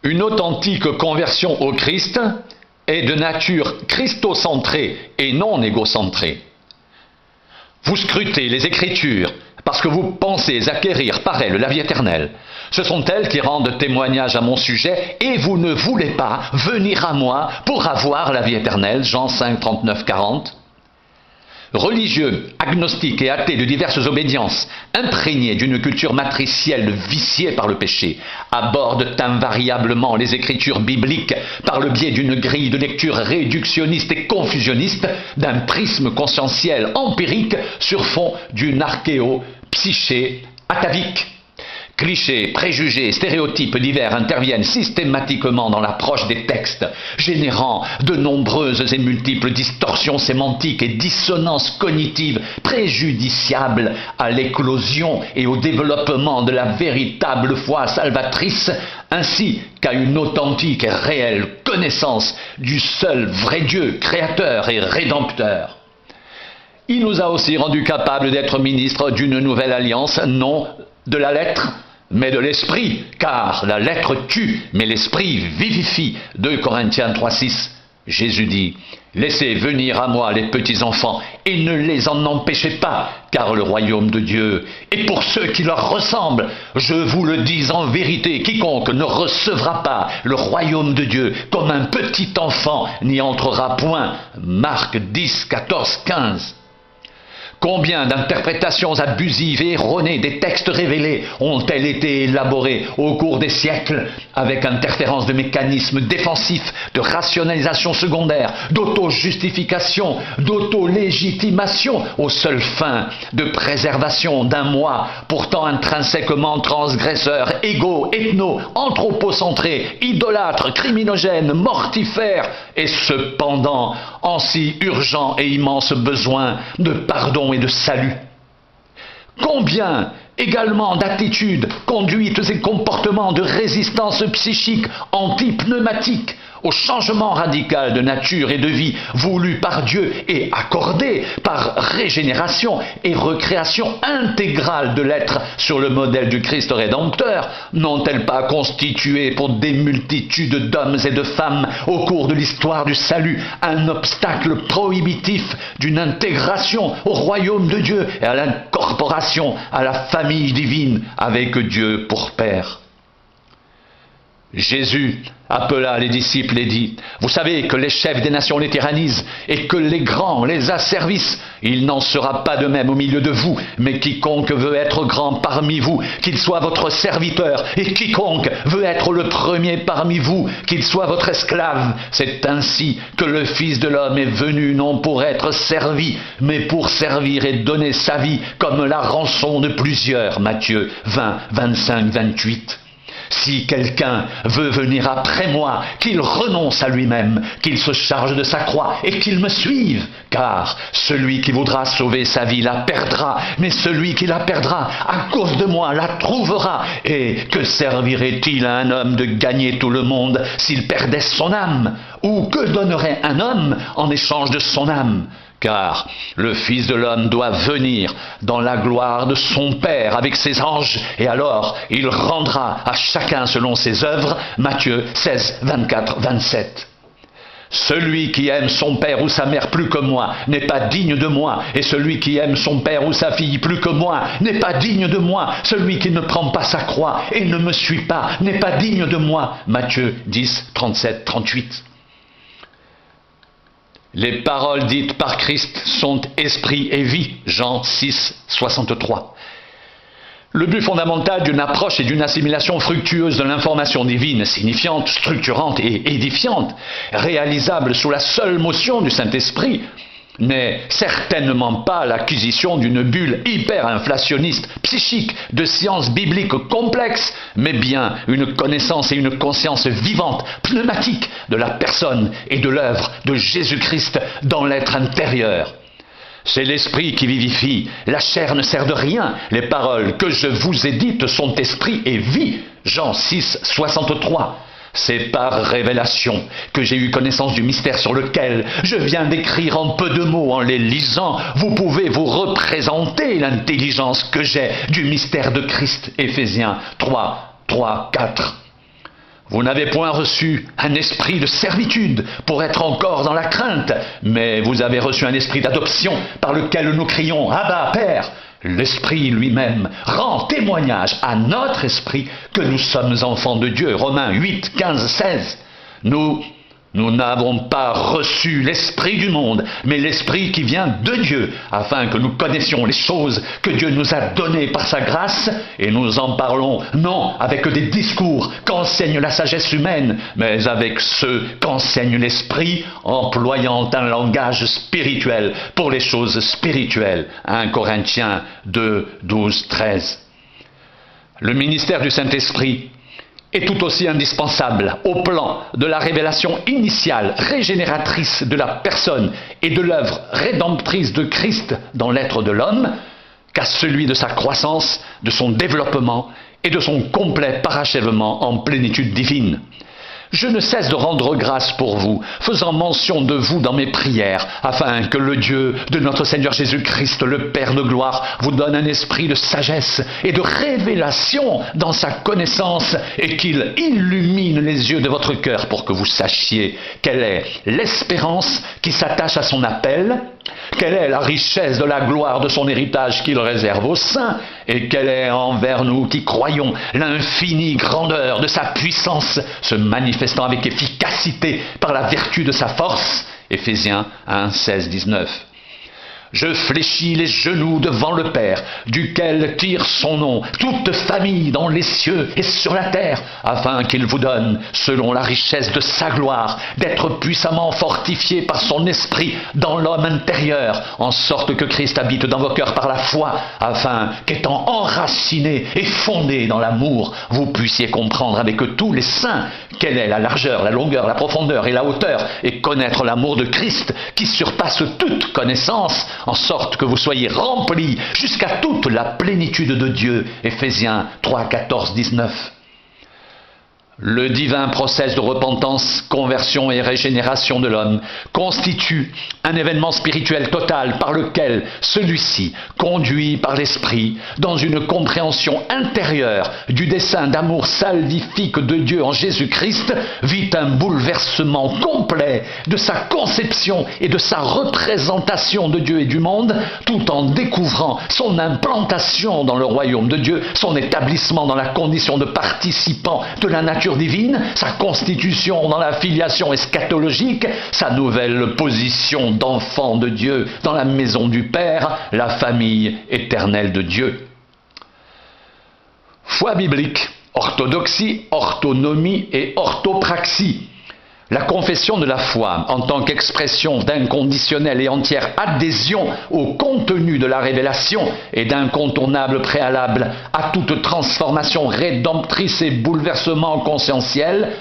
Une authentique conversion au Christ est de nature christocentrée et non égocentrée. Vous scrutez les Écritures parce que vous pensez acquérir par elles la vie éternelle. Ce sont elles qui rendent témoignage à mon sujet et vous ne voulez pas venir à moi pour avoir la vie éternelle. Jean 5, 39, 40. Religieux, agnostiques et athées de diverses obédiences, imprégnés d'une culture matricielle viciée par le péché, abordent invariablement les Écritures bibliques par le biais d'une grille de lecture réductionniste et confusionniste, d'un prisme conscientiel empirique sur fond d'une archéo-psyché atavique. Clichés, préjugés, stéréotypes divers interviennent systématiquement dans l'approche des textes, générant de nombreuses et multiples distorsions sémantiques et dissonances cognitives préjudiciables à l'éclosion et au développement de la véritable foi salvatrice, ainsi qu'à une authentique et réelle connaissance du seul vrai Dieu, créateur et rédempteur. Il nous a aussi rendus capables d'être ministres d'une nouvelle alliance, non de la lettre, mais de l'esprit, car la lettre tue, mais l'esprit vivifie. 2 Corinthiens 3,6. Jésus dit, « Laissez venir à moi les petits enfants, et ne les en empêchez pas, car le royaume de Dieu est pour ceux qui leur ressemblent. Je vous le dis en vérité, quiconque ne recevra pas le royaume de Dieu comme un petit enfant n'y entrera point. » Marc 10, 14, 15. Combien d'interprétations abusives et erronées des textes révélés ont-elles été élaborées au cours des siècles avec interférence de mécanismes défensifs, de rationalisation secondaire, d'auto-justification, d'auto-légitimation aux seules fins de préservation d'un moi pourtant intrinsèquement transgresseur, égo, ethno, anthropocentré, idolâtre, criminogène, mortifère et cependant en si urgent et immense besoin de pardon et de salut. Combien également d'attitudes, conduites et comportements de résistance psychique anti-pneumatique au changement radical de nature et de vie voulu par Dieu et accordé par régénération et recréation intégrale de l'être sur le modèle du Christ rédempteur, n'ont-elles pas constitué pour des multitudes d'hommes et de femmes au cours de l'histoire du salut un obstacle prohibitif d'une intégration au royaume de Dieu et à l'incorporation à la famille divine avec Dieu pour Père? Jésus appela les disciples et dit, « Vous savez que les chefs des nations les tyrannisent et que les grands les asservissent. Il n'en sera pas de même au milieu de vous, mais quiconque veut être grand parmi vous, qu'il soit votre serviteur, et quiconque veut être le premier parmi vous, qu'il soit votre esclave. C'est ainsi que le Fils de l'homme est venu non pour être servi, mais pour servir et donner sa vie comme la rançon de plusieurs. » Matthieu 20, 25, 28. Si quelqu'un veut venir après moi, qu'il renonce à lui-même, qu'il se charge de sa croix et qu'il me suive. Car celui qui voudra sauver sa vie la perdra, mais celui qui la perdra à cause de moi la trouvera. Et que servirait-il à un homme de gagner tout le monde s'il perdait son âme? Ou que donnerait un homme en échange de son âme? Car le Fils de l'homme doit venir dans la gloire de son Père avec ses anges, et alors il rendra à chacun selon ses œuvres. Matthieu 16, 24, 27. Celui qui aime son père ou sa mère plus que moi n'est pas digne de moi, et celui qui aime son père ou sa fille plus que moi n'est pas digne de moi. Celui qui ne prend pas sa croix et ne me suit pas n'est pas digne de moi. Matthieu 10, 37, 38. Les paroles dites par Christ sont esprit et vie. Jean 6, 63. Le but fondamental d'une approche et d'une assimilation fructueuse de l'information divine, signifiante, structurante et édifiante, réalisable sous la seule motion du Saint-Esprit, n'est certainement pas l'acquisition d'une bulle hyper-inflationniste, psychique, de sciences bibliques complexes, mais bien une connaissance et une conscience vivante, pneumatique de la personne et de l'œuvre de Jésus-Christ dans l'être intérieur. C'est l'esprit qui vivifie, la chair ne sert de rien. Les paroles que je vous ai dites sont esprit et vie. Jean 6, 63. C'est par révélation que j'ai eu connaissance du mystère sur lequel je viens d'écrire en peu de mots. En les lisant, vous pouvez vous représenter l'intelligence que j'ai du mystère de Christ. Éphésiens 3, 3, 4. Vous n'avez point reçu un esprit de servitude pour être encore dans la crainte, mais vous avez reçu un esprit d'adoption par lequel nous crions « Abba, Père !» L'Esprit lui-même rend témoignage à notre esprit que nous sommes enfants de Dieu. Romains 8, 15, 16. Nous n'avons pas reçu l'esprit du monde, mais l'esprit qui vient de Dieu, afin que nous connaissions les choses que Dieu nous a données par sa grâce, et nous en parlons non avec des discours qu'enseigne la sagesse humaine, mais avec ceux qu'enseigne l'esprit, employant un langage spirituel pour les choses spirituelles. 1 Corinthiens 2, 12, 13. Le ministère du Saint-Esprit est tout aussi indispensable au plan de la révélation initiale, régénératrice de la personne et de l'œuvre rédemptrice de Christ dans l'être de l'homme, qu'à celui de sa croissance, de son développement et de son complet parachèvement en plénitude divine. Je ne cesse de rendre grâce pour vous, faisant mention de vous dans mes prières, afin que le Dieu de notre Seigneur Jésus-Christ, le Père de gloire, vous donne un esprit de sagesse et de révélation dans sa connaissance, et qu'il illumine les yeux de votre cœur pour que vous sachiez quelle est l'espérance qui s'attache à son appel, quelle est la richesse de la gloire de son héritage qu'il réserve aux saints, et quelle est envers nous qui croyons l'infinie grandeur de sa puissance, se manifestant avec efficacité par la vertu de sa force. Éphésiens 1, 16, 19. Je fléchis les genoux devant le Père, duquel tire son nom toute famille dans les cieux et sur la terre, afin qu'il vous donne, selon la richesse de sa gloire, d'être puissamment fortifié par son esprit dans l'homme intérieur, en sorte que Christ habite dans vos cœurs par la foi, afin qu'étant enraciné et fondé dans l'amour, vous puissiez comprendre avec tous les saints quelle est la largeur, la longueur, la profondeur et la hauteur, et connaître l'amour de Christ qui surpasse toute connaissance, en sorte que vous soyez remplis jusqu'à toute la plénitude de Dieu. Éphésiens 3, 14, 19. Le divin processus de repentance, conversion et régénération de l'homme constitue un événement spirituel total par lequel celui-ci, conduit par l'Esprit, dans une compréhension intérieure du dessein d'amour salvifique de Dieu en Jésus-Christ, vit un bouleversement complet de sa conception et de sa représentation de Dieu et du monde, tout en découvrant son implantation dans le royaume de Dieu, son établissement dans la condition de participant de la nature divine, sa constitution dans la filiation eschatologique, sa nouvelle position d'enfant de Dieu dans la maison du Père, la famille éternelle de Dieu. Foi biblique, orthodoxie, orthonomie et orthopraxie. La confession de la foi, en tant qu'expression d'inconditionnelle et entière adhésion au contenu de la révélation et d'incontournable préalable à toute transformation rédemptrice et bouleversement conscientiel,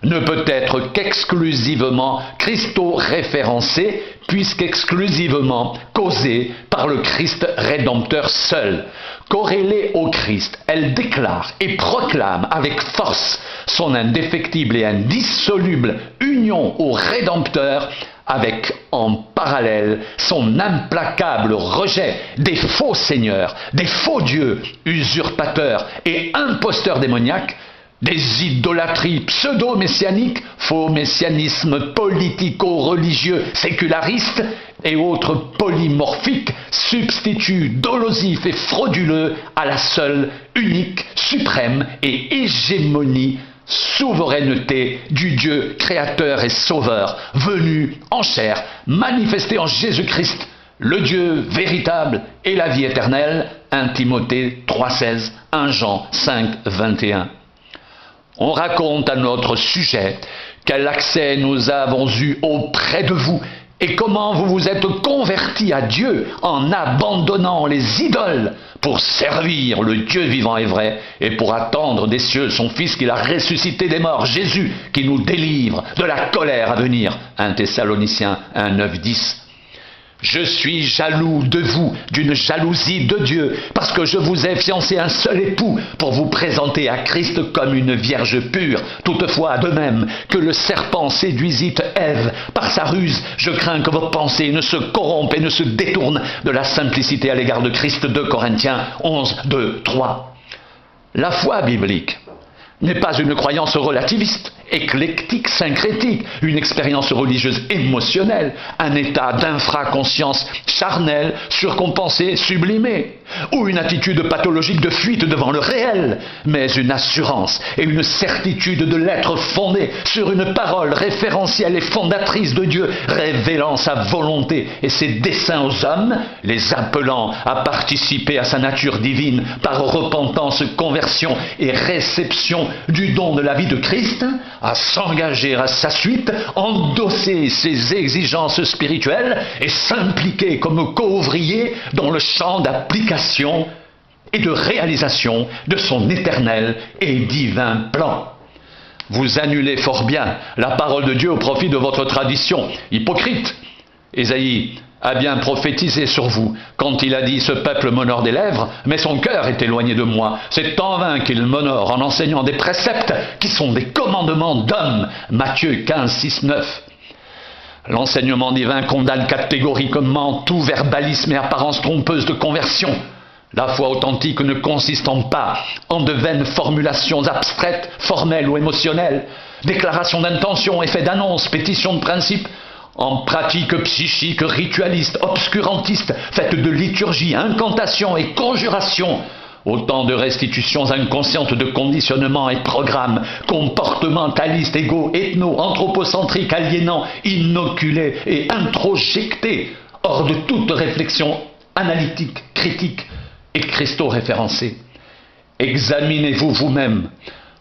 ne peut être qu'exclusivement christo-référencée, puisqu'exclusivement causée par le Christ rédempteur seul. Corrélée au Christ, elle déclare et proclame avec force son indéfectible et indissoluble union au Rédempteur, avec en parallèle son implacable rejet des faux seigneurs, des faux dieux, usurpateurs et imposteurs démoniaques, des idolâtries pseudo-messianiques, faux messianisme politico-religieux séculariste et autres polymorphiques, substituts dolosifs et frauduleux à la seule, unique, suprême et hégémonie, souveraineté du Dieu créateur et sauveur, venu en chair, manifesté en Jésus-Christ, le Dieu véritable et la vie éternelle. 1 Timothée 3,16, 1 Jean 5, 21. On raconte à notre sujet quel accès nous avons eu auprès de vous et comment vous vous êtes convertis à Dieu en abandonnant les idoles pour servir le Dieu vivant et vrai et pour attendre des cieux son Fils qu'il a ressuscité des morts, Jésus, qui nous délivre de la colère à venir. 1 Thessaloniciens 1, 9, 10. Je suis jaloux de vous, d'une jalousie de Dieu, parce que je vous ai fiancé un seul époux pour vous présenter à Christ comme une vierge pure. Toutefois, de même que le serpent séduisit Ève par sa ruse, je crains que vos pensées ne se corrompent et ne se détournent de la simplicité à l'égard de Christ. 2 Corinthiens 11, 2, 3. La foi biblique n'est pas une croyance relativiste, éclectique, syncrétique, une expérience religieuse émotionnelle, un état d'infraconscience charnelle, surcompensé, sublimé, ou une attitude pathologique de fuite devant le réel, mais une assurance et une certitude de l'être fondée sur une parole référentielle et fondatrice de Dieu, révélant sa volonté et ses desseins aux hommes, les appelant à participer à sa nature divine par repentance, conversion et réception du don de la vie de Christ, à s'engager à sa suite, endosser ses exigences spirituelles et s'impliquer comme co-ouvrier dans le champ d'application et de réalisation de son éternel et divin plan. Vous annulez fort bien la parole de Dieu au profit de votre tradition. Hypocrite! Ésaïe a bien prophétisé sur vous quand il a dit « Ce peuple m'honore des lèvres, mais son cœur est éloigné de moi. C'est en vain qu'il m'honore en enseignant des préceptes qui sont des commandements d'hommes. » Matthieu 15, 6, 9. L'enseignement divin condamne catégoriquement tout verbalisme et apparence trompeuse de conversion. La foi authentique ne consistant pas en de vaines formulations abstraites, formelles ou émotionnelles, déclarations d'intention, effets d'annonce, pétitions de principe, en pratique psychique, ritualiste, obscurantiste, faite de liturgie, incantation et conjuration, autant de restitutions inconscientes de conditionnements et programmes, comportementalistes, égaux, ethno, anthropocentriques, aliénants, inoculés et introjectés, hors de toute réflexion analytique, critique et christo-référencée. Examinez-vous vous-même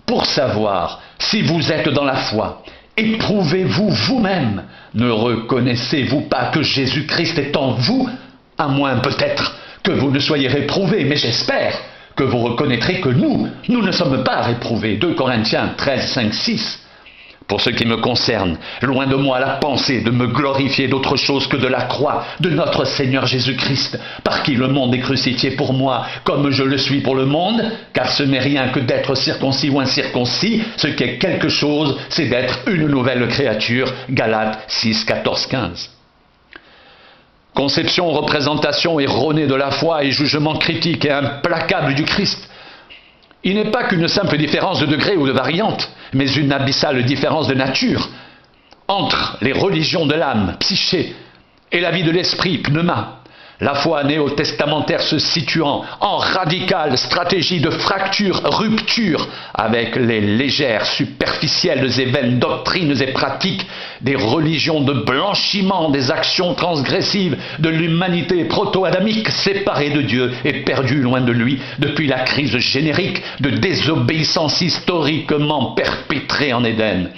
pour savoir si vous êtes dans la foi. Éprouvez-vous vous-même. Ne reconnaissez-vous pas que Jésus-Christ est en vous, à moins peut-être que vous ne soyez réprouvés, mais j'espère que vous reconnaîtrez que nous ne sommes pas réprouvés. 2 Corinthiens 13, 5, 6. Pour ce qui me concerne, loin de moi la pensée de me glorifier d'autre chose que de la croix de notre Seigneur Jésus-Christ, par qui le monde est crucifié pour moi, comme je le suis pour le monde, car ce n'est rien que d'être circoncis ou incirconcis, ce qui est quelque chose, c'est d'être une nouvelle créature. Galates 6, 14, 15. Conception, représentation erronée de la foi et jugement critique et implacable du Christ. Il n'est pas qu'une simple différence de degré ou de variante, mais une abyssale différence de nature entre les religions de l'âme, psyché, et la vie de l'esprit, pneuma. La foi néo-testamentaire se situant en radicale stratégie de fracture, rupture avec les légères, superficielles et vaines doctrines et pratiques des religions de blanchiment des actions transgressives de l'humanité proto-adamique séparée de Dieu et perdue loin de lui depuis la crise générique de désobéissance historiquement perpétrée en Éden.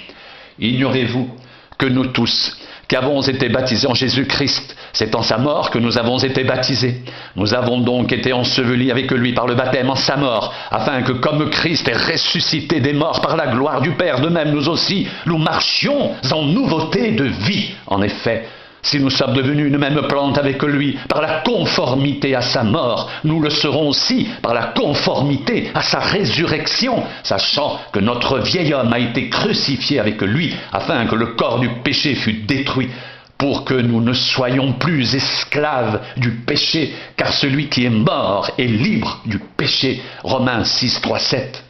Ignorez-vous que nous tous, qui avons été baptisés en Jésus-Christ, c'est en sa mort que nous avons été baptisés. Nous avons donc été ensevelis avec lui par le baptême en sa mort, afin que comme Christ est ressuscité des morts par la gloire du Père, de même nous aussi, nous marchions en nouveauté de vie. En effet, si nous sommes devenus une même plante avec lui par la conformité à sa mort, nous le serons aussi par la conformité à sa résurrection, sachant que notre vieil homme a été crucifié avec lui, afin que le corps du péché fût détruit, pour que nous ne soyons plus esclaves du péché, car celui qui est mort est libre du péché. Romains 6, 3, 7.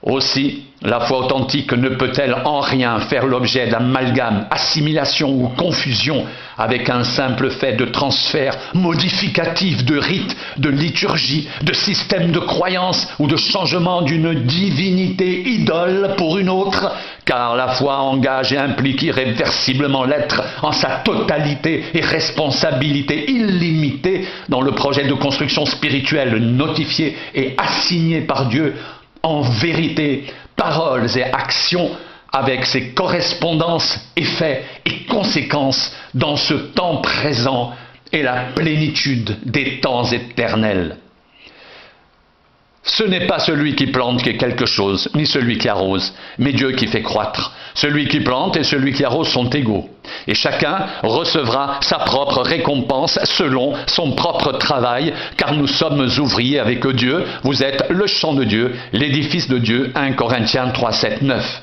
Aussi, la foi authentique ne peut-elle en rien faire l'objet d'amalgame, assimilation ou confusion avec un simple fait de transfert modificatif de rites, de liturgie, de système de croyance ou de changement d'une divinité idole pour une autre, car la foi engage et implique irréversiblement l'être en sa totalité et responsabilité illimitée dans le projet de construction spirituelle notifié et assigné par Dieu en vérité, paroles et actions avec ses correspondances, effets et conséquences dans ce temps présent et la plénitude des temps éternels. Ce n'est pas celui qui plante qui est quelque chose, ni celui qui arrose, mais Dieu qui fait croître. Celui qui plante et celui qui arrose sont égaux. Et chacun recevra sa propre récompense selon son propre travail, car nous sommes ouvriers avec Dieu. Vous êtes le champ de Dieu, l'édifice de Dieu. 1 Corinthiens 3, 7, 9.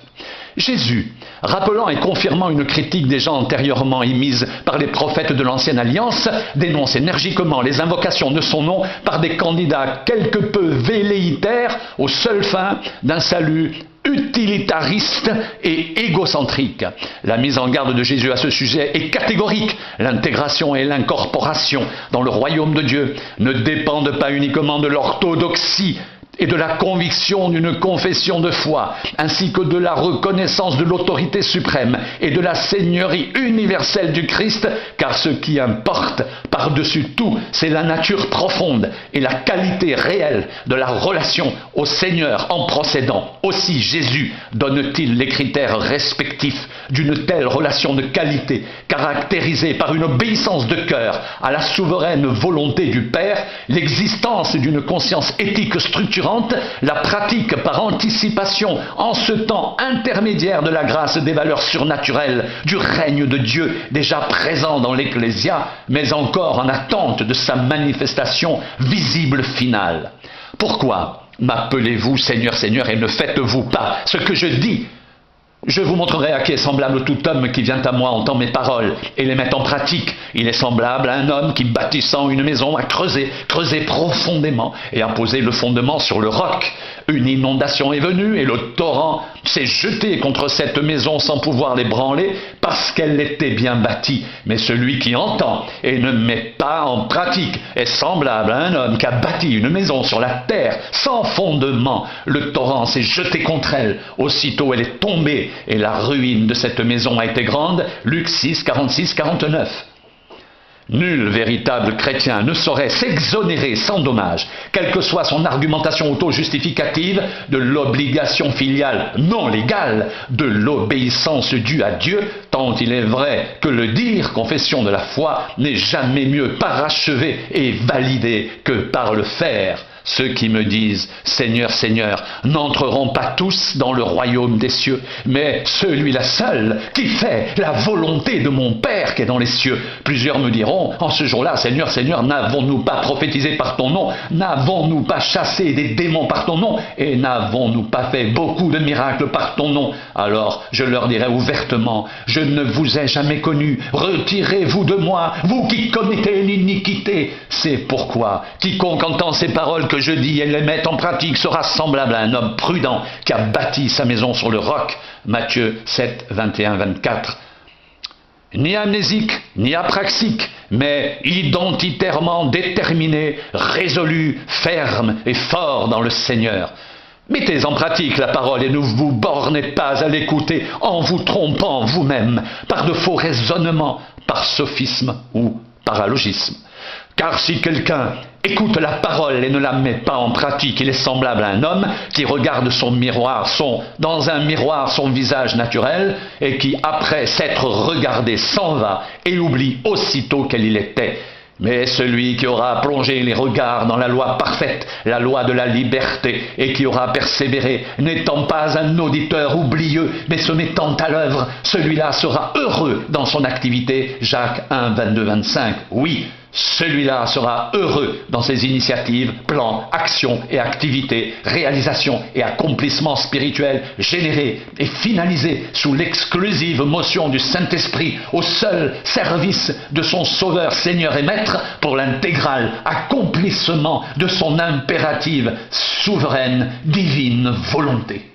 Jésus, rappelant et confirmant une critique déjà antérieurement émise par les prophètes de l'Ancienne Alliance, dénonce énergiquement les invocations de son nom par des candidats quelque peu velléitaires utilitaire aux seules fins d'un salut utilitariste et égocentrique. La mise en garde de Jésus à ce sujet est catégorique. L'intégration et l'incorporation dans le royaume de Dieu ne dépendent pas uniquement de l'orthodoxie et de la conviction d'une confession de foi, ainsi que de la reconnaissance de l'autorité suprême et de la seigneurie universelle du Christ, car ce qui importe par-dessus tout, c'est la nature profonde et la qualité réelle de la relation au Seigneur en procédant. Aussi Jésus donne-t-il les critères respectifs d'une telle relation de qualité, caractérisée par une obéissance de cœur à la souveraine volonté du Père, l'existence d'une conscience éthique structurante, la pratique par anticipation en ce temps intermédiaire de la grâce des valeurs surnaturelles du règne de Dieu déjà présent dans l'Ecclésia, mais encore en attente de sa manifestation visible finale. Pourquoi m'appelez-vous Seigneur, Seigneur, et ne faites-vous pas ce que je dis ? Je vous montrerai à qui est semblable tout homme qui vient à moi entend mes paroles et les met en pratique. Il est semblable à un homme qui, bâtissant une maison, a creusé profondément et a posé le fondement sur le roc. Une inondation est venue et le torrent s'est jeté contre cette maison sans pouvoir l'ébranler parce qu'elle était bien bâtie. Mais celui qui entend et ne met pas en pratique est semblable à un homme qui a bâti une maison sur la terre sans fondement. Le torrent s'est jeté contre elle. Aussitôt elle est tombée et la ruine de cette maison a été grande. Luc 6, 46, 49. Nul véritable chrétien ne saurait s'exonérer sans dommage, quelle que soit son argumentation auto-justificative, de l'obligation filiale non légale, de l'obéissance due à Dieu, tant il est vrai que le dire, confession de la foi, n'est jamais mieux parachevé et validé que par le faire. Ceux qui me disent « Seigneur, Seigneur » n'entreront pas tous dans le royaume des cieux, mais celui-là seul qui fait la volonté de mon Père qui est dans les cieux. Plusieurs me diront en ce jour-là « Seigneur, Seigneur, n'avons-nous pas prophétisé par ton nom? N'avons-nous pas chassé des démons par ton nom? Et n'avons-nous pas fait beaucoup de miracles par ton nom ?» Alors je leur dirai ouvertement « Je ne vous ai jamais connu, retirez-vous de moi, vous qui commettez l'iniquité. » C'est pourquoi quiconque entend ces paroles que je dis et les met en pratique sera semblable à un homme prudent qui a bâti sa maison sur le roc. Matthieu 7, 21, 24. Ni amnésique, ni apraxique, mais identitairement déterminé, résolu, ferme et fort dans le Seigneur. Mettez en pratique la parole et ne vous bornez pas à l'écouter en vous trompant vous-même par de faux raisonnements, par sophisme ou paralogisme. Car si quelqu'un écoute la parole et ne la met pas en pratique, il est semblable à un homme qui regarde dans un miroir son visage naturel et qui, après s'être regardé, s'en va et oublie aussitôt quel il était. Mais celui qui aura plongé les regards dans la loi parfaite, la loi de la liberté, et qui aura persévéré, n'étant pas un auditeur oublieux, mais se mettant à l'œuvre, celui-là sera heureux dans son activité. Jacques 1, 22, 25. Oui, celui-là sera heureux dans ses initiatives, plans, actions et activités, réalisations et accomplissements spirituels générés et finalisés sous l'exclusive motion du Saint-Esprit au seul service de son Sauveur, Seigneur et Maître pour l'intégral accomplissement de son impérative, souveraine, divine volonté.